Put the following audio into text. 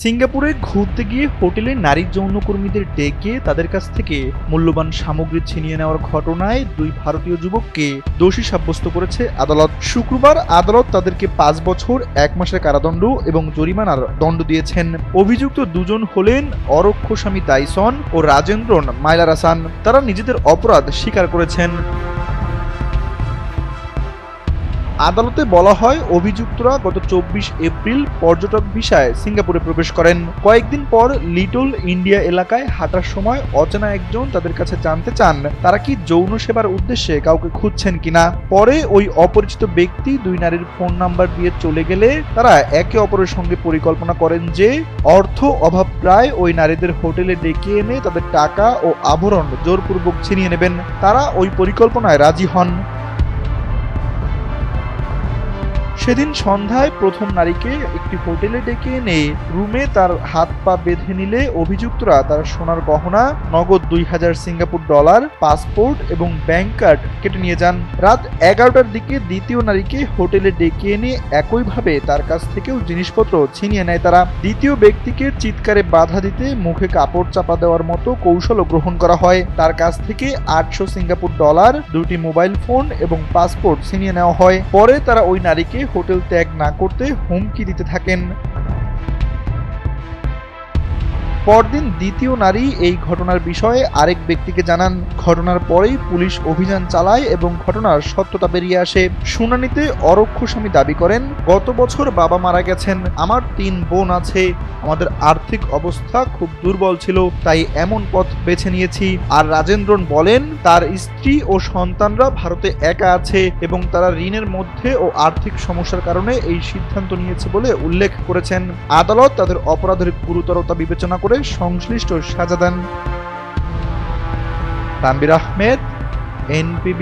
সিঙ্গাপুরে ঘুরতে গিয়ে হোটেলে নারী যৌনকর্মীদের ডেকে তাদের কাছ থেকে মূল্যবান সামগ্রী ছিনিয়ে নেওয়ার ঘটনায় দুই ভারতীয় যুবককে দোষী সাব্যস্ত করেছে আদালত। শুক্রবার আদালত তাদেরকে ৫ বছর ১ মাসের কারাদণ্ড এবং জরিমানার দণ্ড দিয়েছেন। অভিযুক্ত দুজন হলেন অরক্ষস্বামী তাইসন ও রাজেন্দ্রন মাইলারাসান। তারা নিজেদের অপরাধ স্বীকার করেছেন। আদালতে বলা হয়, অভিযুক্তরা গত ২৪ এপ্রিল পর্যটক ভিসায় সিঙ্গাপুরে প্রবেশ করেন। কয়েকদিন পর লিটল ইন্ডিয়া এলাকায় হাঁটার সময় অচেনা একজন তাদের কাছে জানতে চান তারা কি যৌন সেবার উদ্দেশ্যে কাউকে খুঁজছেন কিনা। পরে ওই অপরিচিত ব্যক্তি দুই নারীর ফোন নাম্বার দিয়ে চলে গেলে তারা একে অপরের সঙ্গে পরিকল্পনা করেন যে অর্থ অভাব প্রায় ওই নারীদের হোটেলে ডেকে এনে তাদের টাকা ও আভরণ জোরপূর্বক ছিনিয়ে নেবেন। তারা ওই পরিকল্পনায় রাজি হন। সেদিন সন্ধ্যায় প্রথম নারীকে একটি হোটেলে ডেকে এনে রুমে তার হাত পা বেঁধে নিলে অভিযুক্তরা তার সোনার গহনা, নগদ ২,০০০ সিঙ্গাপুর ডলার, পাসপোর্ট এবং ব্যাংক কার্ড কেটে নিয়ে যান। রাত ১১টার দিকে দ্বিতীয় নারীকে হোটেলে ডেকে এনে একইভাবে তার কাছ থেকেও জিনিসপত্র ছিনিয়ে নেয় তারা। দ্বিতীয় ব্যক্তিকে চিৎকারে বাধা দিতে মুখে কাপড় চাপা দেওয়ার মতো কৌশলও গ্রহণ করা হয়। তার কাছ থেকে ৮০০ সিঙ্গাপুর ডলার, ২টি মোবাইল ফোন এবং পাসপোর্ট ছিনিয়ে নেওয়া হয়। পরে তারা ওই নারীকে হোটেল ত্যাগ না করতে হুমকি দিতে থাকেন। পরদিন দ্বিতীয় নারী এই ঘটনার বিষয়ে আরেক ব্যক্তিকে জানান। ঘটনার পরেই পুলিশ অভিযান চালায় এবং ঘটনার সত্যতা বেরিয়ে আসে। শুনানিতে অরক্ষস্বামী দাবি করেন, গত বছর বাবা মারা গেছেন, আমার ৩ বোন আছে, আমাদের আর্থিক অবস্থা খুব দুর্বল ছিল, তাই এমন পথ বেছে নিয়েছি। আর রাজেন্দ্রন বলেন, তার স্ত্রী ও সন্তানরা ভারতে একা আছে এবং তারা ঋণের মধ্যে ও আর্থিক সমস্যার কারণে এই সিদ্ধান্ত নিয়েছে বলে উল্লেখ করেছেন। আদালত তাদের অপরাধের গুরুতরতা বিবেচনা করে সংশ্লিষ্ট সাজা দেন। তানভীর আহমেদ, NPB।